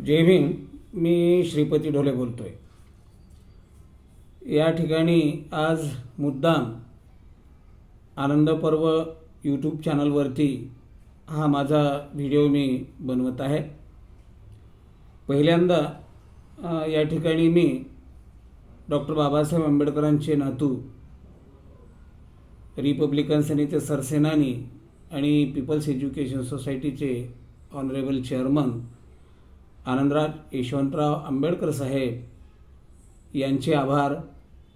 जय भीम. मी श्रीपती ढोले बोलतोय. या ठिकाणी आज मुद्दाम आनंद पर्व यूट्यूब चॅनलवरती हा माझा व्हिडिओ मी बनवत आहे. पहिल्यांदा या ठिकाणी मी डॉक्टर बाबासाहेब आंबेडकरांचे नातू, रिपब्लिकन सेनेचे सरसेनानी आणि पीपल्स एज्युकेशन सोसायटीचे ऑनरेबल चेअरमन आनंदराज यशवंतराव आंबेडकर साहेब यांचे आभार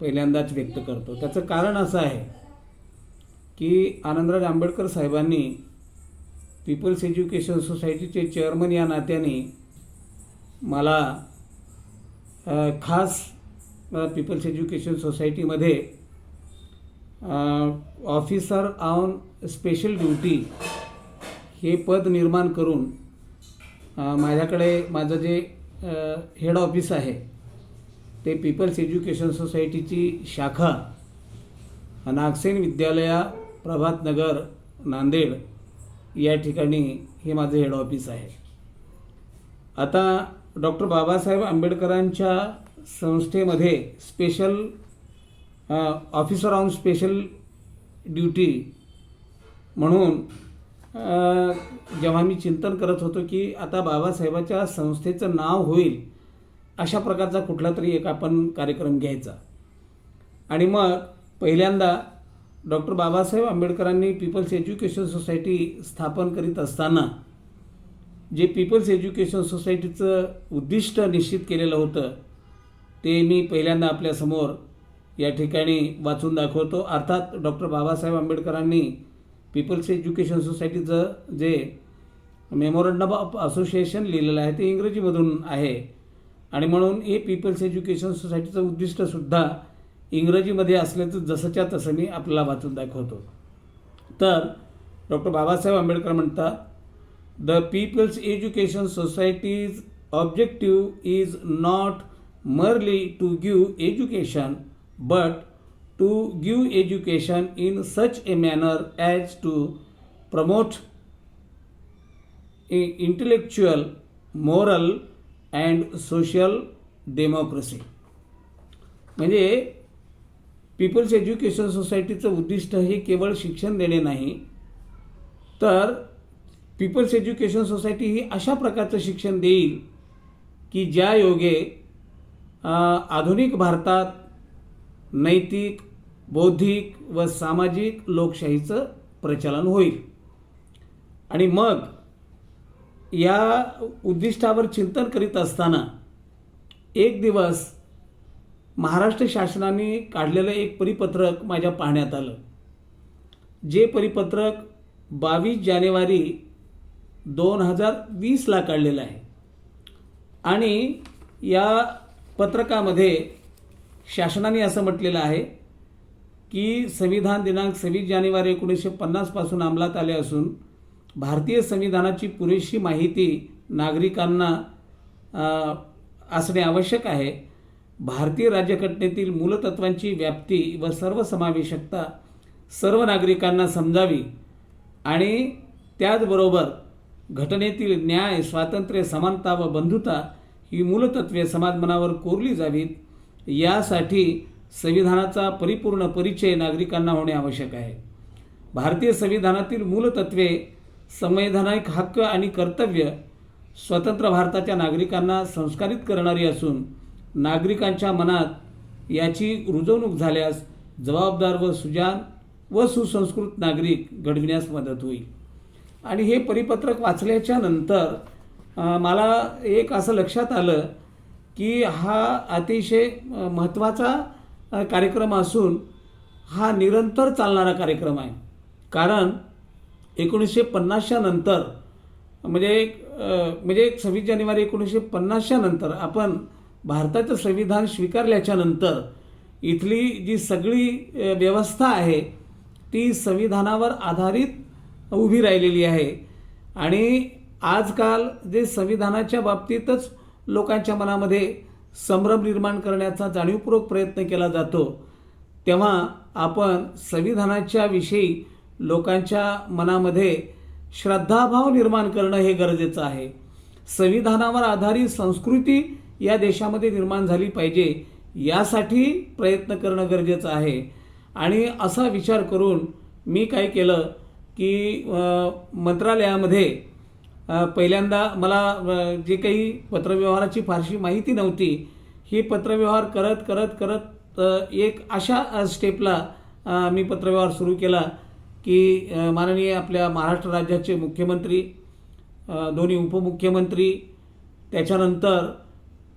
पहिल्यांदाच व्यक्त करतो. त्याचं कारण असं आहे की आनंदराज आंबेडकर साहेबांनी पीपल्स एज्युकेशन सोसायटीचे चेअरमन या नात्याने मला खास पीपल्स एज्युकेशन सोसायटीमध्ये ऑफिसर ऑन स्पेशल ड्युटी हे पद निर्माण करून माझ्याकडे माझं जे हेड ऑफिस आहे ते पीपल्स एज्युकेशन सोसायटीची शाखा नागसेन विद्यालया, प्रभात नगर, नांदेड या ठिकाणी हे माझं हेड ऑफिस आहे. आता डॉक्टर बाबासाहेब आंबेडकरांच्या संस्थेमध्ये special officer on special duty म्हणून जेव्हा मी चिंतन करत होतो की आता बाबासाहेबाच्या संस्थेचं नाव होईल अशा प्रकारचा कुठला तरी एक आपण कार्यक्रम घ्यायचा. आणि मग पहिल्यांदा डॉक्टर बाबासाहेब आंबेडकरांनी पीपल्स एज्युकेशन सोसायटी स्थापन करीत असताना जे पीपल्स एज्युकेशन सोसायटीचं उद्दिष्ट निश्चित केलेलं होतं ते मी पहिल्यांदा आपल्यासमोर या ठिकाणी वाचून दाखवतो. अर्थात डॉक्टर बाबासाहेब आंबेडकरांनी पीपल्स एज्युकेशन सोसायटीचं जे मेमोरंडम ऑफ असोसिएशन लिहिलेलं आहे ते इंग्रजीमधून आहे आणि म्हणून हे पीपल्स एज्युकेशन सोसायटीचं उद्दिष्टसुद्धा इंग्रजीमध्ये असल्याचं जसंच्या तसं मी आपल्याला वाचून दाखवतो. तर डॉक्टर बाबासाहेब आंबेडकर म्हणतात, the people's education societies objective is not merely to give education but to give education in such a manner as to promote intellectual, moral and social democracy. म्हणजे पीपल्स एज्युकेशन सोसायटीचं उद्दिष्ट हे केवळ शिक्षण देणे नाही, तर पीपल्स एज्युकेशन सोसायटी ही अशा प्रकारचं शिक्षण देईल की ज्या योगे आधुनिक भारतात नैतिक, बौद्धिक व सामाजिक लोकशाहीचं प्रचलन होईल. आणि मग या उद्दिष्टावर चिंतन करीत असताना एक दिवस महाराष्ट्र शासनाने काढलेलं एक परिपत्रक माझ्या पाहण्यात आलं. जे परिपत्रक 22 जानेवारी 2020ला काढलेलं आहे आणि या पत्रकामध्ये शासनाने असं म्हटलेलं आहे की संविधान दिनांक 26 जानेवारी 1950 पासून अंमलात आले असून भारतीय संविधानाची पुरेशी माहिती नागरिकांना असणे आवश्यक आहे. भारतीय राज्यघटनेतील मूलतत्वांची व्याप्ती व सर्वसमावेशकता सर्व नागरिकांना समजावी आणि त्याचबरोबर घटनेतील न्याय, स्वातंत्र्य, समानता व बंधुता ही मूलतत्वे समाजमनावर कोरली जावीत, यासाठी संविधानाचा परिपूर्ण परिचय नागरिकांना होणे आवश्यक आहे. भारतीय संविधानातील मूलतत्वे, संवैधानिक हक्क आणि कर्तव्य स्वतंत्र भारताच्या नागरिकांना संस्कारित करणारी असून नागरिकांच्या मनात याची रुजवणूक झाल्यास जबाबदार व सुजाण व सुसंस्कृत नागरिक घडविण्यास मदत होईल. आणि हे परिपत्रक वाचल्याच्या नंतर मला एक असं लक्षात आलं की हा अतिशय महत्त्वाचा कार्यक्रम असून हा निरंतर चालणारा कार्यक्रम आहे. कारण 1950च्या नंतर म्हणजे 26 जानेवारी 1950च्या नंतर आपण भारताचं संविधान स्वीकारल्याच्या नंतर इथली जी सगळी व्यवस्था आहे ती संविधानावर आधारित उभी राहिलेली आहे. आणि आजकाल जे संविधानाच्या बाबतीतच लोकांच्या मनामध्ये संभ्रम निर्माण करण्याचा जाणीवपूर्वक प्रयत्न केला जातो, तेव्हा आपण संविधानाच्या विषयी लोकांच्या मनामध्ये श्रद्धाभाव निर्माण करणं हे गरजेचं आहे. संविधानावर आधारित संस्कृती या देशामध्ये निर्माण झाली पाहिजे, यासाठी प्रयत्न करणं गरजेचं आहे. आणि असा विचार करून मी काय केलं की मंत्रालयामध्ये पहिल्यांदा मला जे काही पत्रव्यवहाराची फारशी माहिती नव्हती, ही पत्रव्यवहार करत करत करत एक अशा स्टेपला मी पत्रव्यवहार सुरू केला की माननीय आपल्या महाराष्ट्र राज्याचे मुख्यमंत्री, दोन्ही उपमुख्यमंत्री, त्याच्यानंतर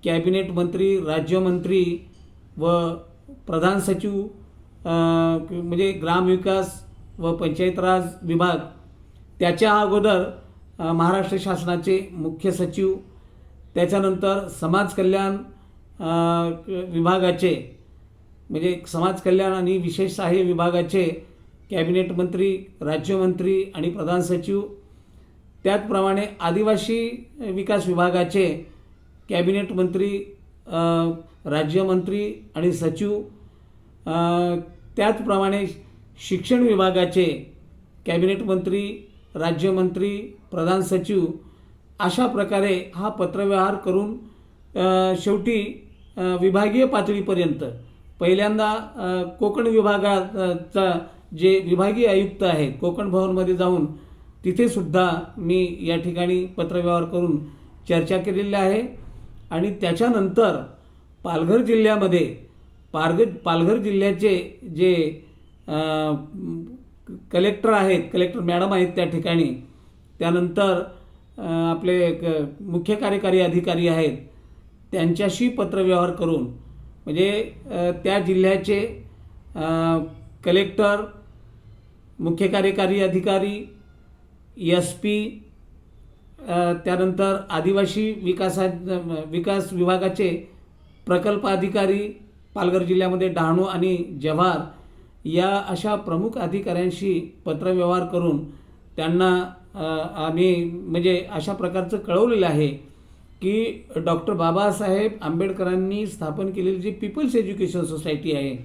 कॅबिनेट मंत्री, राज्यमंत्री व प्रधान सचिव, म्हणजे ग्रामविकास व पंचायत राज विभाग, त्याच्या अगोदर महाराष्ट्र शासनाचे मुख्य सचिव, त्याच्यानंतर समाज कल्याण विभागाचे, म्हणजे समाज कल्याण आणि विशेष सहाय्य विभागाचे कॅबिनेट मंत्री, राज्यमंत्री आणि प्रधान सचिव, त्याचप्रमाणे आदिवासी विकास विभागाचे कॅबिनेट मंत्री, राज्यमंत्री आणि सचिव, त्याचप्रमाणे शिक्षण विभागाचे कॅबिनेट मंत्री, राज्यमंत्री, प्रधान सचिव, अशा प्रकारे हा पत्रव्यवहार करून शेवटी विभागीय पातळीपर्यंत पहिल्यांदा कोकण विभागाचा जे विभागीय आयुक्त आहेत कोकण भवनमध्ये जाऊन तिथे सुद्धा मी या ठिकाणी पत्रव्यवहार करून चर्चा केलेली आहे. आणि त्याच्यानंतर पालघर जिल्ह्यामध्ये पालघर जिल्ह्याचे जे कलेक्टर आहेत, कलेक्टर मॅडम आहेत त्या ठिकाणी, त्यानंतर आपले मुख्य कार्यकारी अधिकारी आहेत, त्यांच्याशी पत्रव्यवहार करून, म्हणजे त्या जिल्ह्याचे कलेक्टर, मुख्य कार्यकारी अधिकारी, SP, त्यानंतर आदिवासी विकास विभागाचे प्रकल्प अधिकारी, पालघर जिल्ह्यामध्ये डहाणू आणि जव्हार, या अशा प्रमुख अधिकाऱ्यांशी पत्रव्यवहार करून त्यांना आम्ही म्हणजे अशा प्रकारचं कळवलेलं आहे की डॉक्टर बाबासाहेब आंबेडकरांनी स्थापन केलेली जी पीपल्स एज्युकेशन सोसायटी आहे,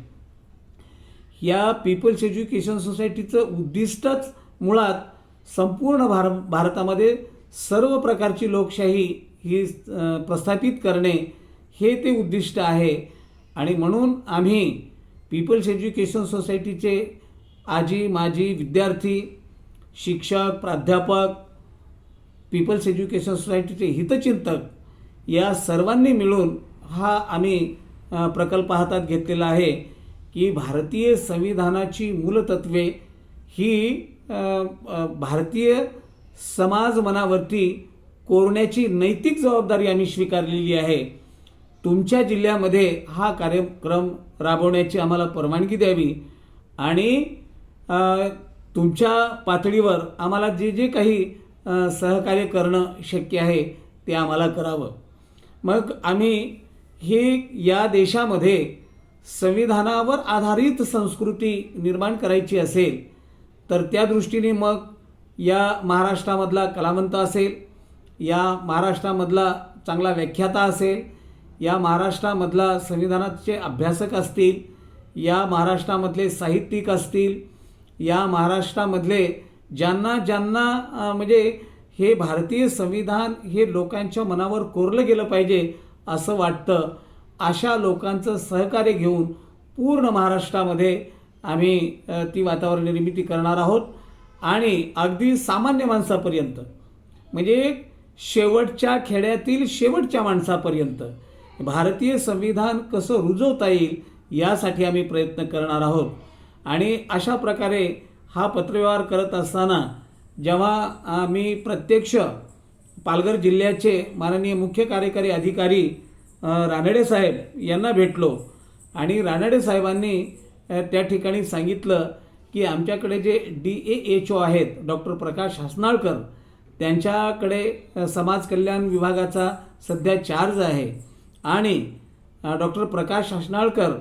या पीपल्स एज्युकेशन सोसायटीचं उद्दिष्टच मुळात संपूर्ण भारतामध्ये सर्व प्रकारची लोकशाही ही प्रस्थापित करणे हे ते उद्दिष्ट आहे. आणि म्हणून आम्ही पीपल्स एज्युकेशन सोसायटीचे आजी माजी विद्यार्थी, शिक्षक, प्राध्यापक, पीपल्स एज्युकेशन सोसायटीचे हितचिंतक या सर्वांनी मिळून हा आम्ही प्रकल्प हातात घेतलेला आहे की भारतीय संविधानाची मूलतत्वे ही भारतीय समाज मनावरती कोरण्याची नैतिक जबाबदारी आम्ही स्वीकारलेली आहे. तुमच्या जिल्ह्यामध्ये हा कार्यक्रम राबवण्याची आम्हाला परवानगी द्यावी आणि तुमच्या पातळीवर आम्हाला जे जे काही सहकार्य करणं शक्य आहे ते आम्हाला करावं. मग आम्ही हे या देशामध्ये संविधानावर आधारित संस्कृती निर्माण करायची असेल तर त्या दृष्टीने मग या महाराष्ट्रामधला कलावंत असेल, या महाराष्ट्रामधला चांगला व्याख्याता असेल, या महाराष्ट्रामधला संविधानाचे अभ्यासक असतील, या महाराष्ट्रामधले साहित्यिक असतील, या महाराष्ट्रामधले ज्यांना म्हणजे हे भारतीय संविधान हे लोकांच्या मनावर कोरलं गेलं पाहिजे असं वाटतं, अशा लोकांचं सहकार्य घेऊन पूर्ण महाराष्ट्रामध्ये आम्ही ती वातावरण निर्मिती करणार आहोत. आणि अगदी सामान्य माणसापर्यंत, म्हणजे शेवटच्या खेड्यातील शेवटच्या माणसापर्यंत भारतीय संविधान कसं रुजवता येईल यासाठी आम्ही प्रयत्न करणार आहोत. आणि अशा प्रकारे हा पत्रव्यवहार करत असताना जेव्हा आम्ही प्रत्यक्ष पालघर जिल्ह्याचे माननीय मुख्य कार्यकारी अधिकारी रानडे साहेब यांना भेटलो आणि रानडे साहेबांनी त्या ठिकाणी सांगितलं की आमच्याकडे जे DAHO आहेत डॉक्टर प्रकाश हसनाळकर, त्यांच्याकडे समाज कल्याण विभागाचा सध्या चार्ज आहे आणि डॉक्टर प्रकाश हसनाळकर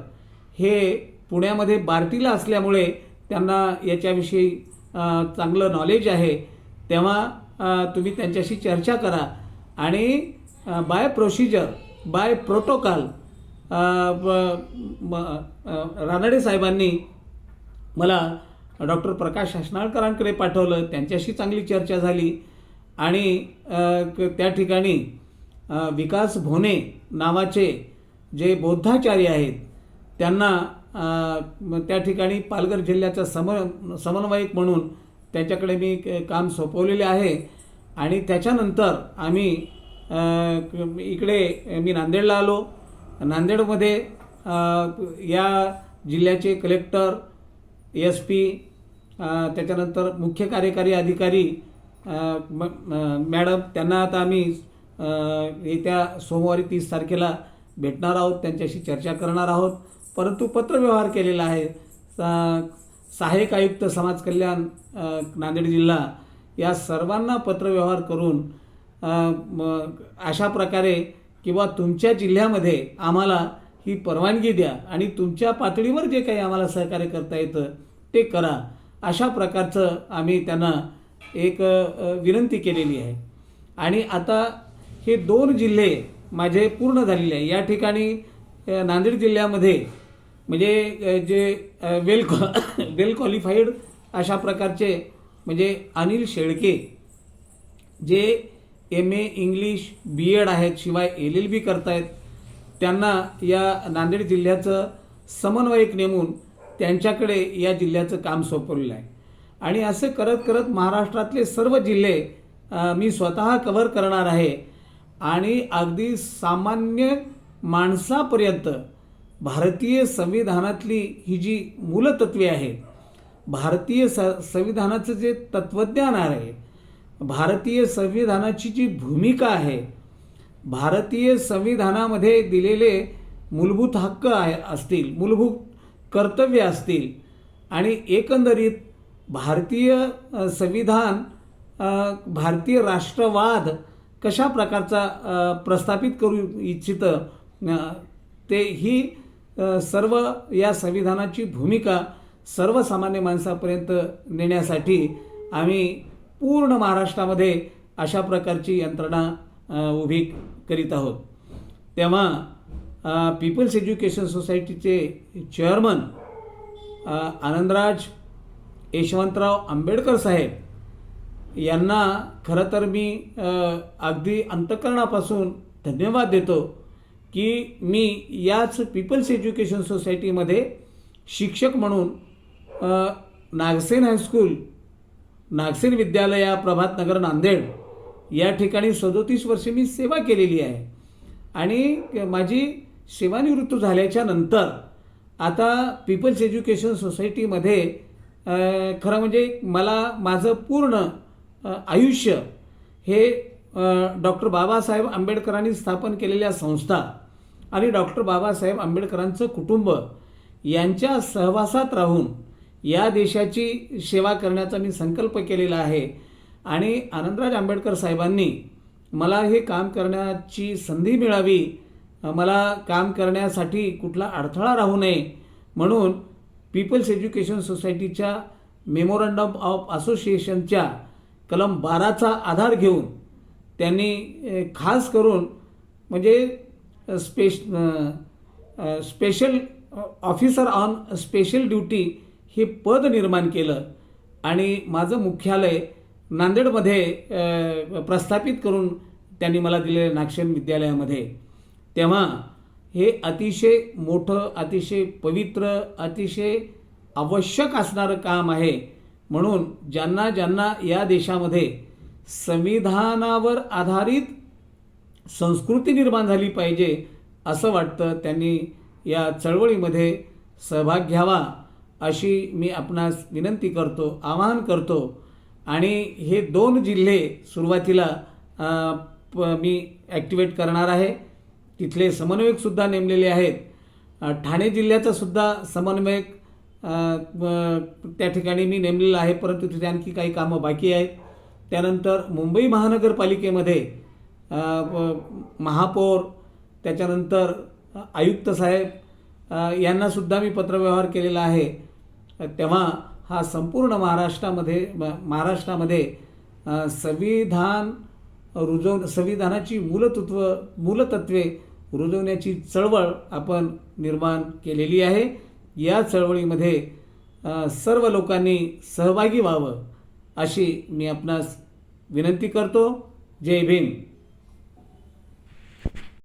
हे पुण्यामध्ये बार्टीला असल्यामुळे त्यांना याच्याविषयी चांगलं नॉलेज आहे. तेव्हा तुम्ही त्यांच्याशी चर्चा करा आणि by procedure by protocol Ranade साहेबांनी मला डॉक्टर प्रकाश हसनाळकरांकडे पाठवलं. त्यांच्याशी चांगली चर्चा झाली आणि त्या ठिकाणी विकास भोने नावाचे जे बौद्धाचार्य आहेत त्यांना त्या ठिकाणी पालघर जिल्ह्याचा समन्वयक म्हणून त्यांच्याकडे मी काम सोपवलेले आहे. आणि त्याच्यानंतर आम्ही इकडे मी नांदेडला आलो. नांदेडमध्ये या जिल्ह्याचे कलेक्टर, SP, त्याच्यानंतर मुख्य कार्यकारी अधिकारी मॅडम त्यांना आता आम्ही येत्या सोमवारी 30 तारखेला भेटणार आहोत, त्यांच्याशी चर्चा करणार आहोत. परंतु पत्रव्यवहार केलेला आहे. सहाय्यक आयुक्त समाज कल्याण नांदेड जिल्हा या सर्वांना पत्रव्यवहार करून अशा प्रकारे किंवा तुमच्या जिल्ह्यामध्ये आम्हाला ही परवानगी द्या आणि तुमच्या पातळीवर जे काही आम्हाला सहकार्य करता येतं ते करा, अशा प्रकारचं आम्ही त्यांना एक विनंती केलेली आहे. आणि आता हे 2 जिल्हे माझे पूर्ण झालेले आहे. या ठिकाणी नांदेड जिल्ह्यामध्ये म्हणजे जे वेल क्वालिफाईड अशा प्रकारचे म्हणजे अनिल शेळके जे MA इंग्लिश BEd आहेत, शिवाय LLB करतायत, त्यांना या नांदेड जिल्ह्याचं समन्वयक नेमून त्यांच्याकडे या जिल्ह्याचं काम सोपवलेलं आहे. आणि असं करत करत महाराष्ट्रातले सर्व जिल्हे मी स्वतः कव्हर करणार आहे. आणि अगदी सामान्य माणसापर्यंत भारतीय संविधानातली ही जी मूलतत्वे आहेत, भारतीय संविधानाचं जे तत्त्वज्ञान आहे, भारतीय संविधानाची जी भूमिका आहे, भारतीय संविधानामध्ये दिलेले मूलभूत हक्क असतील, मूलभूत कर्तव्य असतील आणि एकंदरीत भारतीय संविधान भारतीय राष्ट्रवाद कशा प्रकारचा प्रस्थापित करू इच्छितं ते ही सर्व या संविधानाची भूमिका सर्वसामान्य माणसापर्यंत नेण्यासाठी आम्ही पूर्ण महाराष्ट्रामध्ये अशा प्रकारची यंत्रणा उभी करीत आहोत. तेव्हा पीपल्स एज्युकेशन सोसायटीचे चेअरमन आनंदराज यशवंतराव आंबेडकर साहेब यांना खरं तर मी अगदी अंतःकरणापासून धन्यवाद देतो की मी याच पीपल्स एज्युकेशन सोसायटीमध्ये शिक्षक म्हणून नागसेन हायस्कूल, नागसेन विद्यालया, प्रभात नगर, नांदेड या ठिकाणी 37 वर्षे मी सेवा केलेली आहे. आणि माझी सेवानिवृत्त झाल्याच्या नंतर आता पीपल्स एज्युकेशन सोसायटीमध्ये खरं म्हणजे मला माझं पूर्ण आयुष्य हे डॉक्टर बाबासाहेब आंबेडकरांनी स्थापन केलेल्या संस्था आणि डॉक्टर बाबासाहेब आंबेडकरांचं कुटुंब यांच्या सहवासात राहून या देशाची सेवा करण्याचा मी संकल्प केलेला आहे. आणि आनंदराज आंबेडकर साहेबांनी मला हे काम करण्याची संधी मिळावी, मला काम करण्यासाठी कुठला अडथळा राहू नये म्हणून पीपल्स एज्युकेशन सोसायटीच्या मेमोरंडम ऑफ असोसिएशनच्या कलम 12चा आधार घेऊन त्यांनी खास करून म्हणजे special officer on special duty हे पद निर्माण केलं आणि माझं मुख्यालय नांदेडमध्ये प्रस्थापित करून त्यांनी मला दिलेलं नागसेन विद्यालयामध्ये. तेव्हा हे अतिशय मोठं, अतिशय पवित्र, अतिशय आवश्यक असणारं काम आहे. म्हणून ज्यांना ज्यांना या देशामध्ये संविधानावर आधारित संस्कृती निर्माण झाली पाहिजे असं वाटतं त्यांनी या चळवळीमध्ये सहभाग घ्यावा अशी मी आपणास विनंती करतो, आवाहन करतो. आणि हे 2 जिल्हे सुरुवातीला मी ॲक्टिवेट करणार आहे. तिथले समन्वयकसुद्धा नेमलेले आहेत. ठाणे जिल्ह्याचा सुद्धा समन्वयक त्या ठिकाणी मी नेमलेला आहे, परंतु तिथे आणखी काही कामं बाकी आहेत. त्यानंतर मुंबई महानगरपालिकेमध्ये महापौर, त्याच्यानंतर आयुक्त साहेब यांनासुद्धा मी पत्रव्यवहार केलेला आहे. तेव्हा हा संपूर्ण महाराष्ट्रामध्ये संविधानाची मूलतत्वे रुजवण्याची चळवळ आपण निर्माण केलेली आहे. या चळवळीमध्ये सर्व लोकांनी सहभागी व्हावं अशी मी आपणास विनंती करतो. जय भीम.